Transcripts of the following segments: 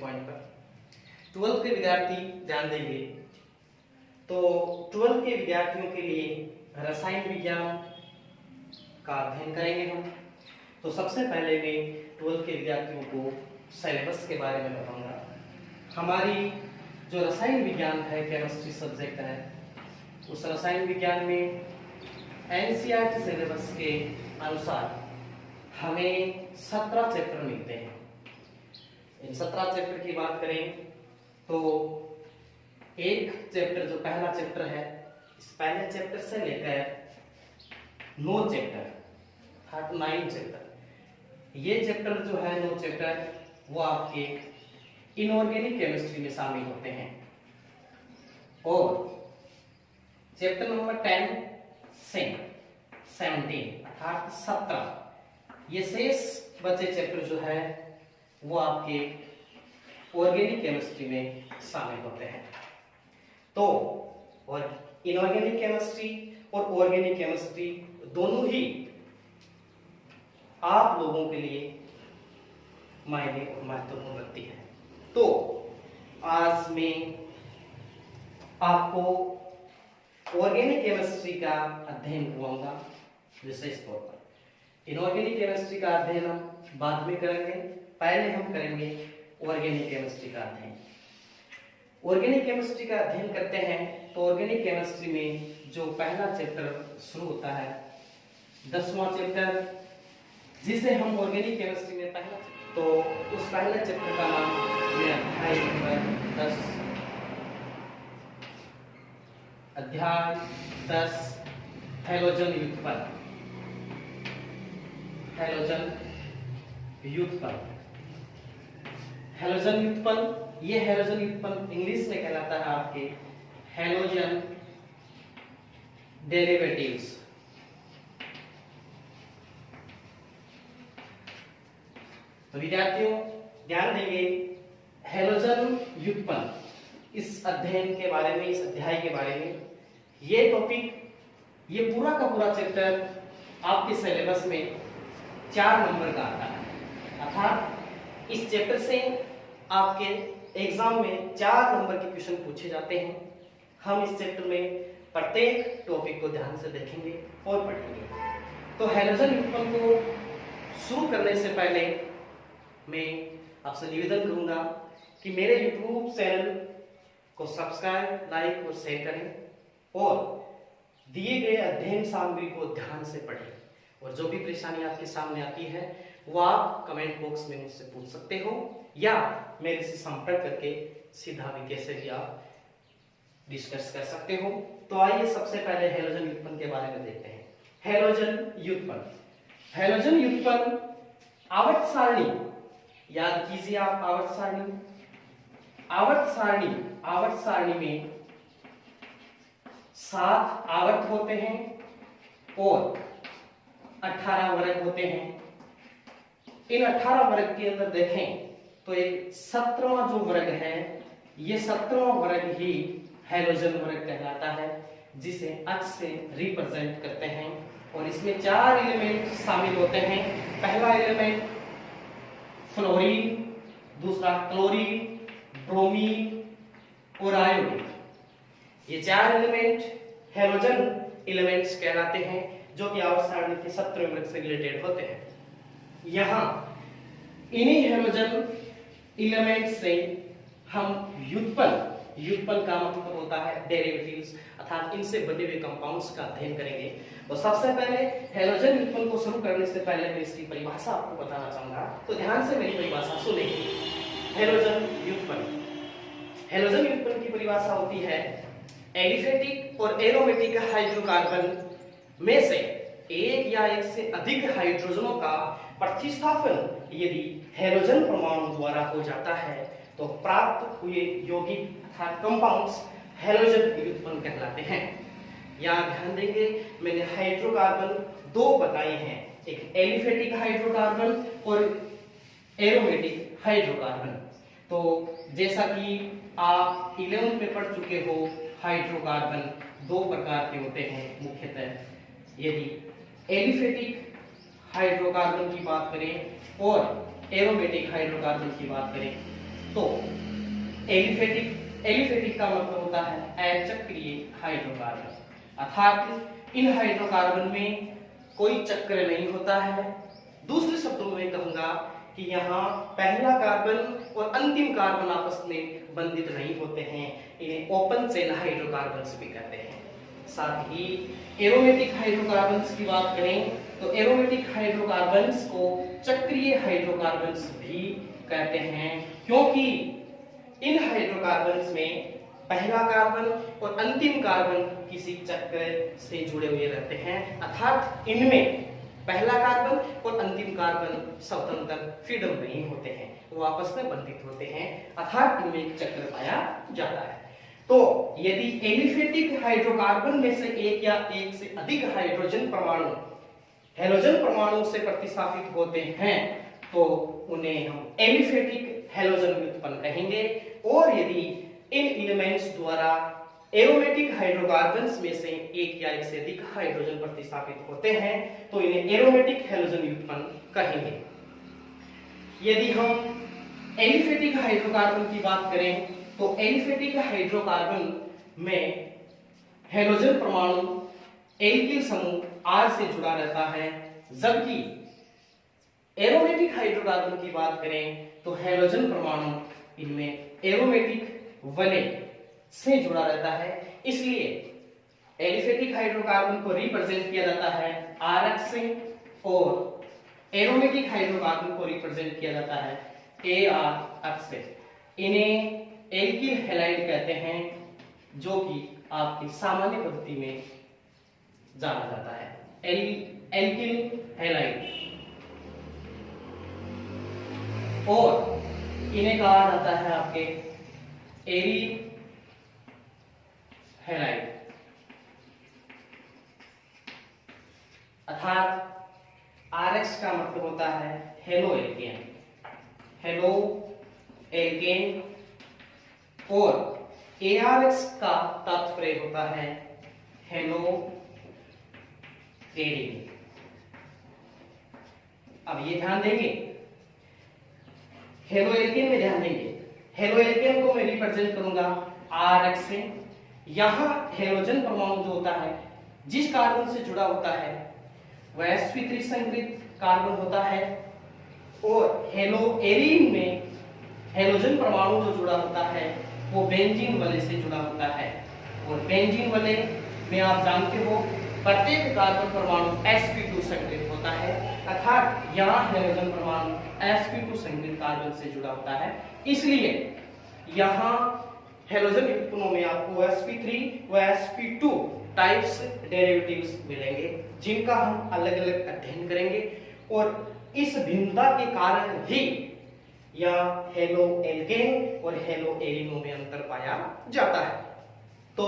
Point पर। 12th के विद्यार्थी ध्यान देंगे तो 12th के विद्यार्थियों के लिए रसायन विज्ञान का अध्ययन करेंगे हम। तो सबसे पहले मैं 12th के विद्यार्थियों को सिलेबस के बारे में बताऊंगा। हमारी जो रसायन विज्ञान है, केमिस्ट्री सब्जेक्ट है, उस रसायन विज्ञान में एनसीईआरटी सिलेबस के अनुसार हमें 17 चैप्टर मिलते हैं। इन 17 चैप्टर की बात करें तो एक चैप्टर जो पहला चैप्टर है, इस पहले चैप्टर से लेकर 9 चैप्टर, 9 चैप्टर, ये चैप्टर जो है 9 चैप्टर वो आपके इनऑर्गेनिक केमिस्ट्री में शामिल होते हैं। और चैप्टर नंबर 10 से 17 अर्थात 17 ये शेष बचे चैप्टर जो है वो आपके ऑर्गेनिक केमिस्ट्री में शामिल होते हैं। तो और इनऑर्गेनिक केमिस्ट्री और ऑर्गेनिक केमिस्ट्री दोनों ही आप लोगों के लिए मायने और महत्वपूर्ण रखती है। तो आज मैं आपको ऑर्गेनिक केमिस्ट्री का अध्ययन करवाऊंगा विशेष तौर पर। इनऑर्गेनिक केमिस्ट्री का अध्ययन हम बाद में करेंगे, पहले हम करेंगे ऑर्गेनिक केमिस्ट्री का अध्ययन। ऑर्गेनिक केमिस्ट्री का अध्ययन करते हैं तो ऑर्गेनिक केमिस्ट्री में जो पहला चैप्टर शुरू होता है, 10वां चैप्टर, जिसे हम ऑर्गेनिक केमिस्ट्री में पहला, तो उस पहले चैप्टर का नाम है अध्याय नंबर 10। अध्याय 10 हैलोजन व्युत्पन्न। हैलोजन व्युत्पन्न, हैलोजन व्युत्पन्न, ये हैलोजन व्युत्पन्न इंग्लिश में कहलाता है आपके हैलोजन डेरिवेटिव्स। तो विद्यार्थियों ध्यान देंगे, हैलोजन व्युत्पन्न, इस अध्ययन के बारे में, इस अध्याय के बारे में, ये टॉपिक, ये पूरा का पूरा चैप्टर आपके सिलेबस में 4 नंबर का आता है। अर्थात इस चैप्टर से आपके एग्जाम में 4 नंबर के क्वेश्चन पूछे जाते हैं। हम इस चैप्टर में प्रत्येक टॉपिक को ध्यान से देखेंगे और पढ़ेंगे। तो हैलोजन व्युत्पन्न को शुरू करने से पहले मैं आपसे निवेदन करूंगा कि मेरे YouTube चैनल को सब्सक्राइब, लाइक और शेयर करें और दिए गए अध्ययन सामग्री को ध्यान से पढ़ें। और जो भी परेशानी आपके सामने आती है वो आप कमेंट बॉक्स में मुझसे पूछ सकते हो या मेरे से संपर्क करके सीधा भी कैसे भी आप डिस्कस कर सकते हो। तो आइए सबसे पहले हैलोजन व्युत्पन्न के बारे में देखते हैं। हैलोजन व्युत्पन्न, हैलोजन व्युत्पन्न आवर्त सारणी, याद कीजिए आप आवर्त सारणी, आवर्त सारणी में 7 आवर्त होते हैं और 18 वर्ग होते हैं। इन 18 वर्ग के अंदर देखें तो एक 17वां जो वर्ग है, ये 17वां वर्ग ही हैलोजन वर्ग कहलाता है, जिसे अक्ष से रिप्रेजेंट करते हैं। और इसमें 4 एलिमेंट शामिल होते हैं। पहला एलिमेंट फ्लोरीन, दूसरा क्लोरीन, ब्रोमीन और आयोडीन। ये 4 एलिमेंट हैलोजन एलिमेंट्स कहलाते हैं, जो कि आवर्त सारणी के 17वें वर्ग से रिलेटेड होते हैं। यहाँ इन्हीं हैलोजन एलिमेंट से हम व्युत्पन्न का मतलब होता है डेरिवेटिव्स, अर्थात इनसे बने हुए कंपाउंड्स का अध्ययन करेंगे। तो सबसे पहले हैलोजन व्युत्पन्न को शुरू करने से पहले मैं इसकी परिभाषा आपको बताना चाहूंगा, तो ध्यान से मेरी परिभाषा सुनेंगे। हैलोजन व्युत्पन्न, हैलोजन व्युत्पन्न की परिभाषा होती है एलिफेटिक और एरोमेटिक हाइड्रोकार्बन में से एक या एक से अधिक हाइड्रोजनों का प्रतिस्थापन यदि हैलोजन परमाणु द्वारा हो जाता है तो प्राप्त हुए यौगिक अर्थात कंपाउंड्स हैलोजन व्युत्पन्न कहलाते हैं। यहाँ ध्यान देंगे, मैंने हाइड्रोकार्बन 2 बताए हैं, एक एलिफेटिक हाइड्रोकार्बन और एरोमेटिक हाइड्रोकार्बन। तो जैसा कि आप 11th में पढ़ चुके हो, हाइड्रोकार्बन 2 प्रकार के होते हैं मुख्यतः। यदि एलिफेटिक हाइड्रोकार्बन की बात करें और एरोमेटिक हाइड्रोकार्बन की बात करें तो एलिफेटिक का मतलब होता है अचक्रीय हाइड्रोकार्बन, अर्थात इन हाइड्रोकार्बन में कोई चक्र नहीं होता है। दूसरे शब्दों में कहूंगा कि यहाँ पहला कार्बन और अंतिम कार्बन आपस में बंधित नहीं होते हैं, इन्हें ओपन चेन हाइड्रोकार्बन्स भी कहते हैं। साथ ही एरोमेटिक हाइड्रोकार्बन्स की बात करें तो एरोमेटिक हाइड्रोकार्बन्स को चक्रीय हाइड्रोकार्बन्स भी कहते हैं, क्योंकि इन हाइड्रोकार्बन्स में पहला कार्बन और अंतिम कार्बन किसी चक्र से जुड़े हुए रहते हैं, अर्थात इनमें पहला कार्बन और अंतिम कार्बन स्वतंत्र फ्रीडम नहीं होते हैं, वो आपस में बंधित होते हैं, अर्थात इनमें एक चक्र पाया जाता है। तो यदि एलिफेटिक हाइड्रोकार्बन में से एक या एक से अधिक हाइड्रोजन परमाणु हैलोजन परमाणु से प्रतिस्थापित होते हैं तो उन्हें हम एलिफेटिक हैलोजन व्युत्पन्न कहेंगे। और यदि इन एलिमेंट्स द्वारा एरोमेटिक हाइड्रोकार्बन्स में से एक या एक से अधिक हाइड्रोजन प्रतिस्थापित होते हैं तो इन्हें एरोमेटिक हैलोजन व्युत्पन्न कहेंगे। यदि हम एलिफेटिक हाइड्रोकार्बन की बात करें तो एलिफेटिक हाइड्रोकार्बन में हैलोजन परमाणु एल्किल समूह R से जुड़ा रहता है, जबकि एरोमेटिक हाइड्रोकार्बन की बात करें तो हैलोजन परमाणु इनमें एरोमेटिक वलय से जुड़ा रहता है। इसलिए एलिफेटिक हाइड्रोकार्बन को रिप्रेजेंट किया जाता है RX से और एरोमेटिक हाइड्रोकार्बन को रिप्रेजेंट किया जाता है AR अक्ष से। इन्हें एल्किल हैलाइड कहते हैं, जो कि आपकी सामान्य पद्धति में जाना जाता है एल्किल हैलाइड। और इन्हें कहा जाता है आपके एरी हैलाइड, अर्थात RX का मतलब होता है हेलो एल्केन, हेलो एल्केन, और ARX का तात्पर्य होता है हेलो एरीन। अब ये ध्यान देंगे, हेलो एल्केन में ध्यान देंगे, हेलो एल्केन को मैं रिप्रेजेंट करूंगा RX से। यहां हेलोजन परमाणु जो होता है जिस कार्बन से जुड़ा होता है वह sp3 संयुक्त कार्बन होता है, और हेलो एरीन में हेलोजन परमाणु जो जुड़ा होता है वो बेंजीन वलय से जुड़ा होता है। और बेंजीन वलय में आप जानते हो प्रत्येक कार्बन परमाणु sp2 संयुक्त होता है, अर्थात यहाँ हेलोजन परमाणु sp2 संयुक्त कार्बन से जुड़ा होता है। इसलिए यहाँ हेलोजन युग्मों में आपको sp3 व sp2 टाइप्स डेरिवेटिव्स मिलेंगे, जिनका हम अलग अलग अध्ययन करेंगे। और इस भिन्नता के कारण ही यहाँ हेलो एल्केन और हेलो एरीनों में अंतर पाया जाता है। तो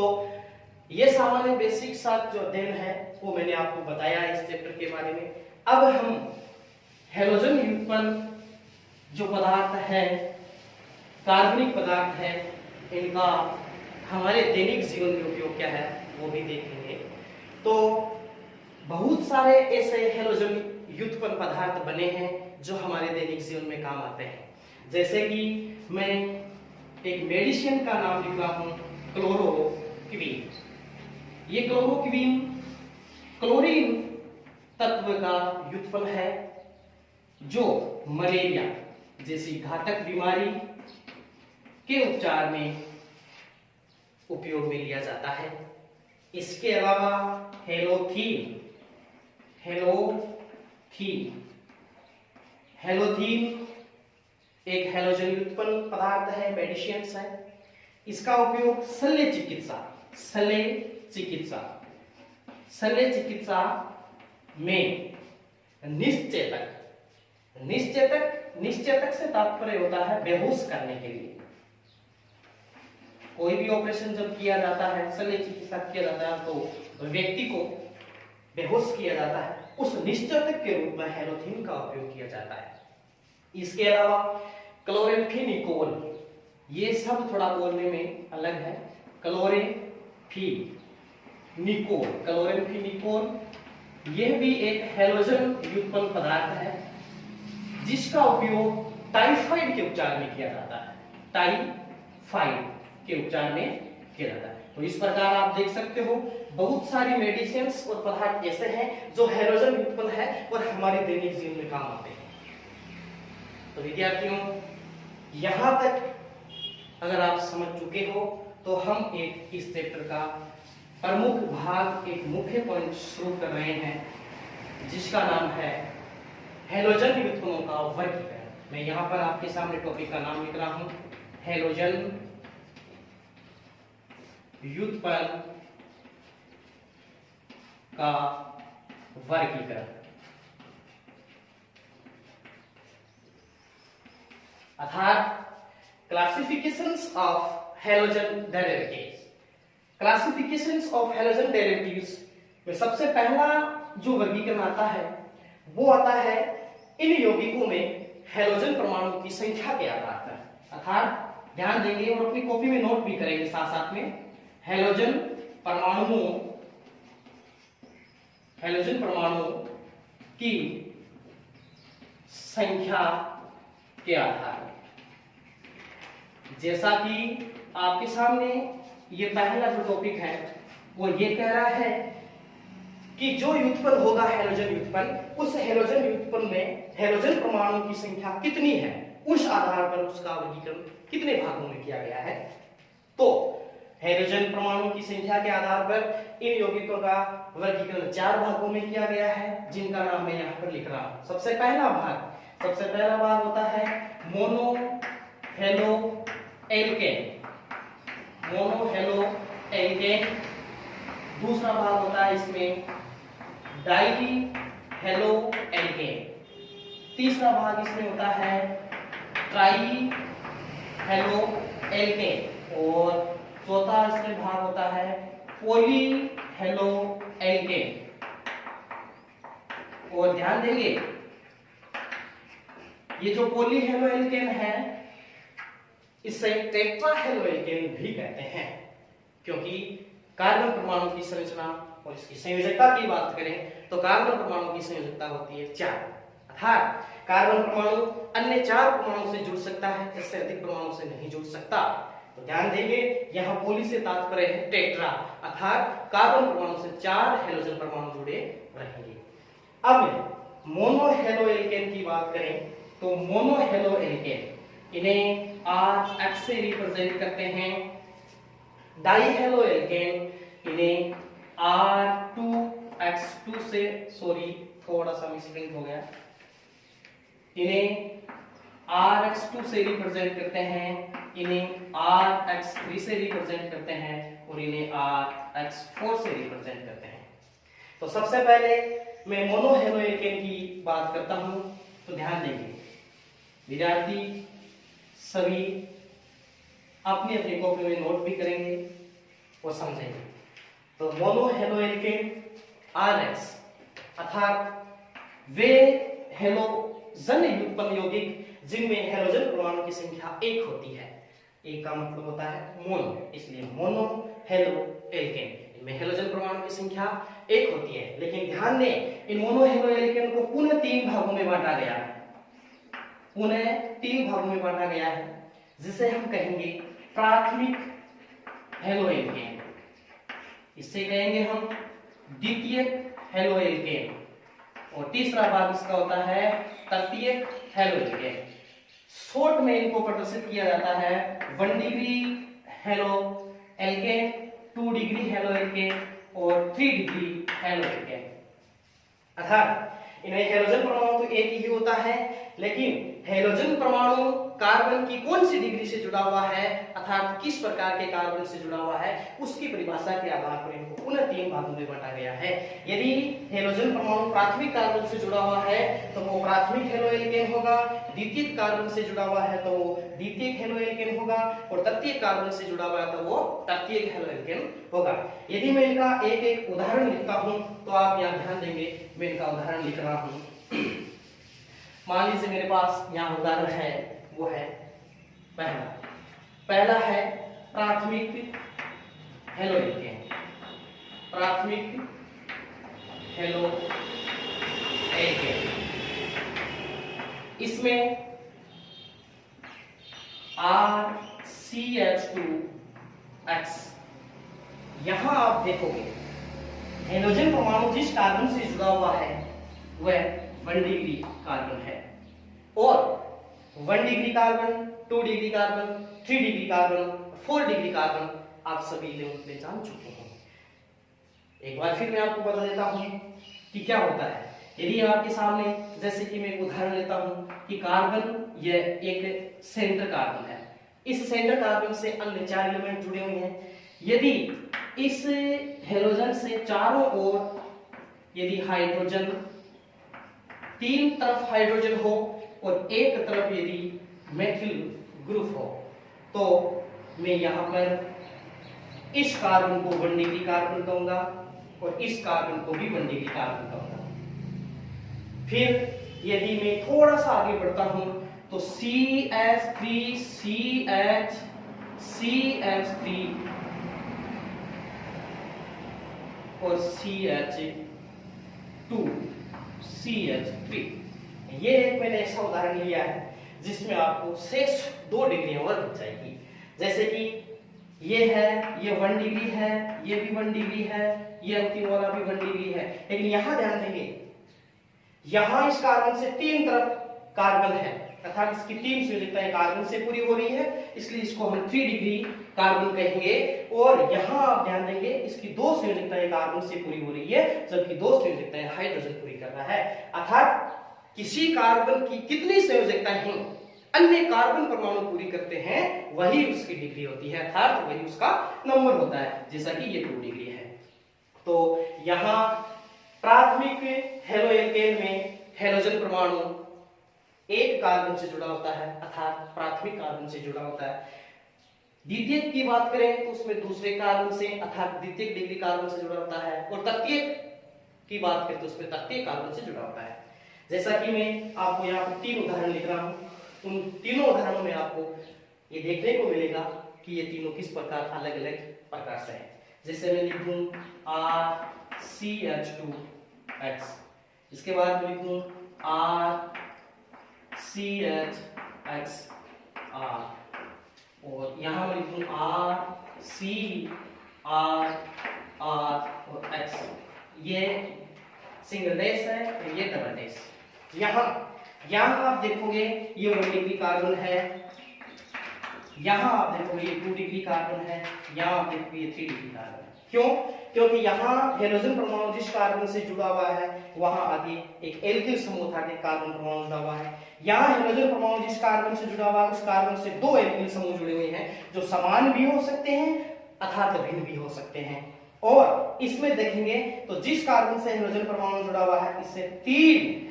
ये सामान्य बेसिक सा जो अध्ययन है वो मैंने आपको बताया इस चैप्टर के बारे में। अब हम हेलोजन युग्मन जो पदार्थ है, कार्बनिक पदार्थ है, इनका हमारे दैनिक जीवन में उपयोग क्या है वो भी देखेंगे। तो बहुत सारे ऐसे हेलोजन युग्मन पदार्थ बने हैं जो हमारे दैनिक जीवन में काम आते हैं। जैसे कि मैं एक मेडिसिन का नाम लिख रहा हूं क्लोरोक्विन। ये क्लोरोक्विन क्लोरीन तत्व का युग्मन है जो मलेरिया जैसी घातक बीमारी के उपचार में उपयोग में लिया जाता है। इसके अलावा हेलोथीन एक हेलोजन युग्मन पदार्थ है, मेडिसिन्स है। इसका उपयोग शल्य चिकित्सा में निश्चेतक से तात्पर्य होता है बेहोश करने के लिए। कोई भी ऑपरेशन जब किया जाता है, शल्य चिकित्सा किया जाता है, तो व्यक्ति को बेहोश किया जाता है, उस निश्चेतक के रूप में हेलोथीन का उपयोग किया जाता है। इसके अलावा क्लोरेम्फेनिकोल, ये सब थोड़ा बोलने में अलग है। क्लोरेम्फेनिकोल यह भी एक हेलोजन युग्मन पदार्थ है जिसका उपयोग टाइफाइड के उपचार में किया जाता है। टाइफाइड के उपचार में किया जाता है। तो इस प्रकार आप देख सकते हो बहुत सारी मेडिसिन और पदार्थ ऐसे हैं जो हैलोजन व्युत्पन्न है और हमारे दैनिक जीवन में काम आते हैं। तो विद्यार्थियों, यहां तक अगर आप समझ चुके हो तो हम एक इस चैप्टर का प्रमुख भाग, एक मुख्य पॉइंट शुरू कर रहे हैं जिसका नाम है हैलोजन व्युत्पन्नों का वर्गीकरण। मैं यहां पर आपके सामने टॉपिक का नाम लिख रहा हूं, हैलोजन व्युत्पन्न का वर्गीकरण। अर्थात classifications of halogen derivatives. Classifications of halogen derivatives में सबसे पहला जो वर्गीकरण आता है वो आता है इन यौगिकों में हैलोजन परमाणु की संख्या के आधार पर। अर्थात ध्यान देंगे और अपनी कॉपी में नोट भी करेंगे साथ साथ में, हैलोजन परमाणु की संख्या के आधार पर। जैसा कि आपके सामने ये पहला जो टॉपिक है वो ये कह रहा है कि जो व्युत्पन्न होगा हैलोजन व्युत्पन्न, उस हैलोजन व्युत्पन्न में हैलोजन परमाणु की संख्या कितनी है, उस आधार पर उसका वर्गीकरण कितने भागों में किया गया है। तो हैलोजन परमाणु की संख्या के आधार पर इन यौगिकों का वर्गीकरण 4 भागों में किया गया है, जिनका नाम मैं यहाँ पर लिख रहा हूं। सबसे पहला भाग होता है मोनो हेलो एल्केन। दूसरा भाग होता है इसमें डाई हेलो एल्केन। तीसरा भाग इसमें होता है ट्राई हेलो एल्केन और चौथा इसमें भाग होता है पॉली हेलो एल्केन। और ध्यान देंगे ये जो पॉली हेलो एल्केन है इसे टेट्रा हेलो एल्केन भी कहते हैं, क्योंकि कार्बन परमाणु की संरचना और इसकी संयोजकता की बात करें तो कार्बन परमाणु की संयोजकता होती है 4। अर्थात कार्बन परमाणु अन्य 4 परमाणु से जुड़ सकता है, इससे अधिक परमाणु से नहीं जुड़ सकता। तो ध्यान देंगे यहाँ पॉली से तात्पर्य है टेट्रा, अर्थात कार्बन परमाणु से 4 हैलोजन परमाणु जुड़े रहेंगे। अब मोनो हेलो एल्केन की बात करें तो मोनो हेलो एल्केन इन्हें Rx से रिप्रेजेंट करते हैं। डाई हेलो एल्केन इन्हें R2X2 से, सॉरी थोड़ा सा मिसप्रिंट हो गया, इन्हें Rx2 से रिप्रेजेंट करते हैं, इन्हें Rx3 से रिप्रेजेंट करते हैं और इन्हें Rx4 से रिप्रेजेंट करते हैं। तो सबसे पहले मैं मोनो हेलो एल्केन की बात करता हूं, तो ध्यान देंगे विद्यार्थी सभी अपनी अपनी कॉपी में नोट भी करेंगे और समझेंगे। तो मोनो हेलो एल्केन Rx अर्थात वे हैलोजन व्युत्पन्न यौगिक जिनमें हैलोजन परमाणु की संख्या 1 होती है। एक का मतलब होता है मोनो, इसलिए मोनो हेलो एल्केन, इनमें हैलोजन परमाणु की संख्या 1 होती है। लेकिन ध्यान दें इन मोनो हेलो एल्केन को पुनः 3 भागों में बांटा गया है, जिसे हम कहेंगे प्राथमिक हेलो एल्केन, इससे कहेंगे हम द्वितीयक हेलो एल्केन और तीसरा भाग इसका होता है तृतीयक हेलो एल्केन। शॉर्ट में इनको प्रदर्शित किया जाता है 1 degree halo alkane, 2 degree halo alkane और 3 डिग्री हेलो एल्केन। अर्थात इनमें हैलोजन परमाणु तो एक ही होता है, लेकिन हैलोजन परमाणु कार्बन की कौन सी डिग्री से जुड़ा हुआ है, अर्थात किस प्रकार के कार्बन से जुड़ा हुआ है, उसकी परिभाषा के आधार पर इनको पुनः 3 भागों में बांटा गया है। यदि हैलोजन परमाणु प्राथमिक कार्बन से जुड़ा हुआ है तो वो प्राथमिक हेलो एल्केन होगा, द्वितीयक कार्बन से जुड़ा हुआ है तो वो द्वितीयक हेलो एल्केन होगा और तृतीयक कार्बन से जुड़ा हुआ है तो वो तृतीयक हेलो एल्केन होगा। यदि मैं इनका एक एक उदाहरण लिखता हूं तो आप यहां ध्यान देंगे, मैं इनका उदाहरण लिख रहा हूं। मान लीजिए मेरे पास यहाँ उदाहरण है, वो है पहला है प्राथमिक हेलो एल्केन, प्राथमिक हेलो एल्केन। इसमें RCH2X। यहां आप देखोगे हेलोजन परमाणु जिस कार्बन से जुड़ा हुआ है वह 1 डिग्री कार्बन है, और 1 degree carbon, 2 degree carbon, 3 degree carbon, 4 degree carbon आप सभी लोग जान चुके हैं। एक बार फिर मैं आपको बता देता हूं कि क्या होता है। यदि आपके सामने, जैसे कि मैं एक उदाहरण लेता हूं कि कार्बन यह एक सेंटर कार्बन है, इस सेंटर कार्बन से अन्य 4 एलिमेंट जुड़े हुए हैं। यदि इस हेलोजन से चारों ओर यदि हाइड्रोजन, 3 तरफ हाइड्रोजन हो और एक तरफ यदि मेथिल ग्रुप हो, तो मैं यहां पर इस कार्बन को 1 डिग्री कार्बन कहूंगा और इस कार्बन को भी 1 डिग्री कार्बन कहूंगा। फिर यदि मैं थोड़ा सा आगे बढ़ता हूं तो CH3 और CH3। ये एक मैंने ऐसा उदाहरण लिया है जिसमें आपको शेष 2 डिग्री और बच जाएगी। जैसे कि ये है, ये 1 डिग्री है, ये भी 1 डिग्री है, ये अंतिम वाला भी 1 डिग्री है। लेकिन यहां ध्यान देंगे, यहां इस कार्बन से 3 तरफ कार्बन है, अर्थात इसकी 3 संयोजकताएं कार्बन से पूरी हो रही है, इसलिए इसको हम 3 डिग्री कार्बन कहेंगे। और यहां आप ध्यान देंगे इसकी 2 संयोजकताएं कार्बन से पूरी हो रही है, जबकि 2 संयोजकताएं हाइड्रोजन पूरी कर रहा है। अर्थात किसी कार्बन की कितनी संयोजकताएं अन्य कार्बन परमाणु पूरी करते हैं वही उसकी डिग्री होती है, अर्थात वही उसका नंबर होता है, जैसा कि ये 2 डिग्री है। तो यहां प्राथमिक हेलोएल्केन में हेलोजन परमाणु एक कार्बन से जुड़ा होता है, अर्थात प्राथमिक कार्बन से जुड़ा होता है। द्वितीयक की बात करें तो उसमें दूसरे कार्बन से, अर्थात द्वितीयक डिग्री कार्बन से जुड़ा होता है, और तृतीयक की बात करें तो उसमें तृतीयक कार्बन से जुड़ा होता है। जैसा कि मैं आपको यहाँ पर 3 उदाहरण लिख रहा हूं, उन तीनों उदाहरणों में आपको ये देखने को मिलेगा कि ये तीनों किस प्रकार अलग अलग प्रकार से हैं। जैसे मैं लिखूं RCH2X, इसके बाद मैं लिखूं RCHXR, और यहां मैं लिखूं RCRR और X। ये सिंगल डैश है और ये डबल डैश। यहां आप देखोगे ये 1 डिग्री कार्बन है, यहां आप देखोगे ये 2 डिग्री कार्बन है, यहां आप देखोगे ये 3 डिग्री कार्बन है। क्यों? क्योंकि यहां हेलोजन परमाणु जिस कार्बन से जुड़ा हुआ है वहां आगे एक एल्किल समूह था कि कार्बन परमाणु जुड़ा हुआ है। यहां हेलोजन परमाणु जिस कार्बन से जुड़ा हुआ है उस कार्बन से 2 एल्किल समूह जुड़े हुए हैं, जो समान भी हो सकते हैं अर्थात भिन्न भी हो सकते हैं। और इसमें देखेंगे तो जिस कार्बन से हेलोजन परमाणु जुड़ा हुआ है इससे 3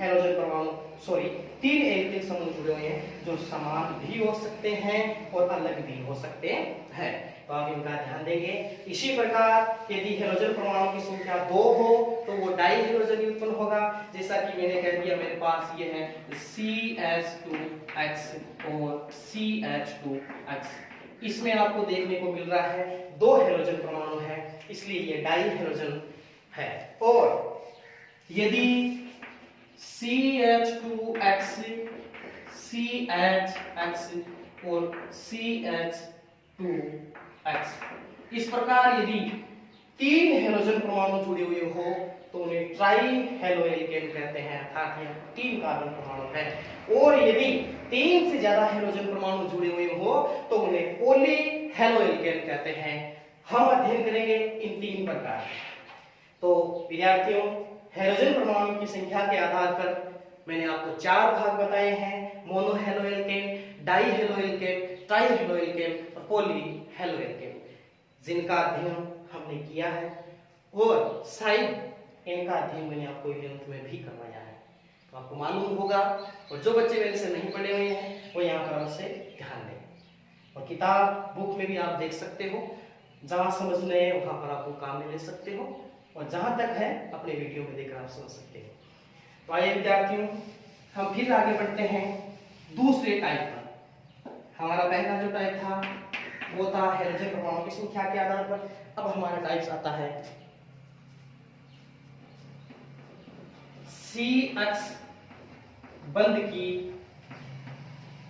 एल्किल समूह जुड़े हुए हैं, जो समान भी हो सकते हैं और अलग भी हो सकते हैं। तो आप इनका ध्यान देंगे। इसी प्रकार यदि हेलोजन परमाणु की संख्या 2 हो तो वो डाई हेलोजन उत्पन्न होगा, जैसा कि मैंने कह दिया मेरे पास ये है CH2X और CH2X। इसमें आपको देखने को मिल रहा है 2 हेलोजन परमाणु है, इसलिए ये डाई हेलोजन है। और यदि CH2X, CHX और CH2X इस प्रकार यदि 3 हेलोजन परमाणु जुड़े हुए हो तो उन्हें ट्राई हेलोएल्केन कहते हैं, अर्थात यह 3 कार्बन परमाणु है। और यदि 3 से ज्यादा हेलोजन परमाणु जुड़े हुए हो तो उन्हें पॉली हेलोएल्केन कहते हैं। हम अध्ययन करेंगे इन 3 प्रकार। तो विद्यार्थियों, हेलोजन परमाणु की संख्या के आधार पर मैंने आपको 4 भाग बताए हैं: mono haloalkane, di haloalkane, tri haloalkane और पॉली हेलोएल्केन, जिनका अध्ययन हमने किया है और शायद इनका अध्ययन मैंने आपको 11th में भी करवाया है, तो आपको मालूम होगा। और जो बच्चे मेरे से नहीं पढ़े हुए हैं वो यहाँ पर अवश्य ध्यान दें। और किताब बुक में भी आप देख सकते हो, जहां समझ में है वहां पर आप वो काम में ले सकते हो, और जहां तक है अपने वीडियो में देखकर आप समझ सकते हो। तो आइए विद्यार्थियों, हम फिर आगे बढ़ते हैं दूसरे टाइप पर। हमारा पहला जो टाइप था वो था हेलोजन परमाणु की संख्या के आधार पर। अब हमारा टाइप आता है CX बंध की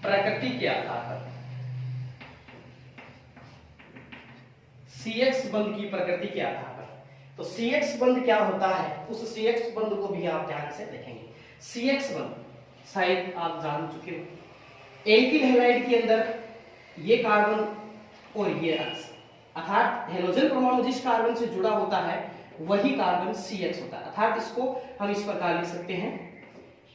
प्रकृति के आधार पर। CX बंध की प्रकृति के आधार पर। तो CX बंध क्या होता है, उस CX बंध को भी आप ध्यान से देखेंगे। CX बंध शायद आप जान चुके हो। एल्किल हैलाइड के अंदर ये कार्बन और ये X, अर्थात हेलोजन परमाणु जिस कार्बन से जुड़ा होता है वही कार्बन CX होता है। अर्थात इसको हम इस प्रकार लिख सकते हैं,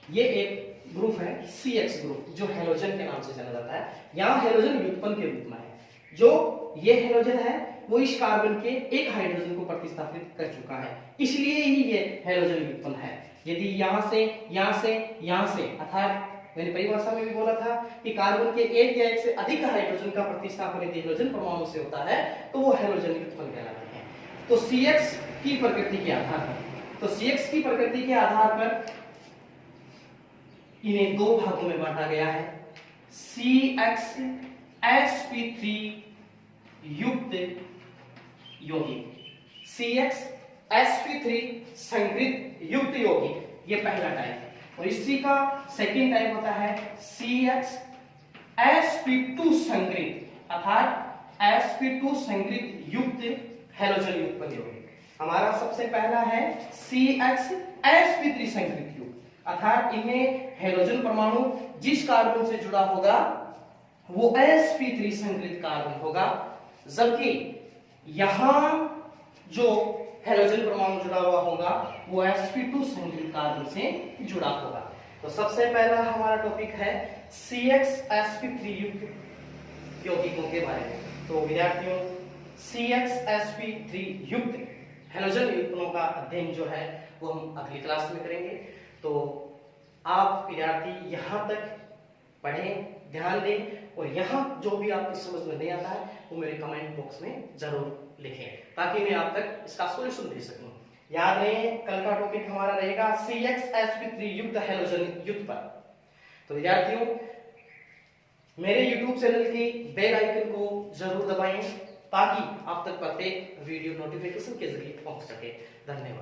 ये एक ग्रुप है CX ग्रुप जो हेलोजन के नाम से जाना जाता है। यहाँ हेलोजन व्युत्पन्न के रूप में है। जो ये हेलोजन है वो इस कार्बन के एक हाइड्रोजन को प्रतिस्थापित कर चुका है, इसलिए ही ये हेलोजन व्युत्पन्न है। यदि यहाँ से यहाँ से यहाँ से, अर्थात मैंने परिभाषा में भी बोला था कि कार्बन के एक या एक से अधिक हाइड्रोजन का प्रतिस्थापन यदि हेलोजन परमाणु से होता है तो वो हेलोजन व्युत्पन्न कहलाते हैं। तो CX की प्रकृति के आधार पर, तो CX की प्रकृति के आधार पर इन्हें दो भागों में बांटा गया है। CX sp3 युक्त यौगिक, CX sp3 संकृत युक्त यौगिक, ये पहला टाइप है। और इसी का सेकेंड टाइप होता है CX sp2 संकृत, अर्थात sp2 संकृत युक्त हेलोजन युक्त यौगिक। हमारा सबसे पहला है CX sp3 संकृत युक्त, अर्थात इनमें हेलोजन परमाणु जिस कार्बन से जुड़ा होगा वो sp3 संकृत कार्बन होगा, जबकि यहां जो हेलोजन परमाणु जुड़ा हुआ होगा वो sp2 संकृत कार्बन से जुड़ा होगा। तो सबसे पहला हमारा टॉपिक है CX sp3 युक्त यौगिकों के बारे में। तो विद्यार्थियों, CX sp3 युक्त हेलोजन युग्मों का अध्ययन जो है वो हम अगली क्लास में करेंगे। तो आप विद्यार्थी यहाँ तक पढ़ें, ध्यान दें, और यहाँ जो भी आपकी समझ में नहीं आता है वो मेरे कमेंट बॉक्स में जरूर लिखें ताकि मैं आप तक इसका सॉल्यूशन दे सकूं। याद रहे, कल का टॉपिक हमारा रहेगा CX sp3 युक्त हेलोजन युक्त पर। तो विद्यार्थियों, मेरे YouTube चैनल के बेल आइकन को जरूर दबाएं ताकि आप तक प्रत्येक वीडियो नोटिफिकेशन के जरिए पहुंच सके। धन्यवाद।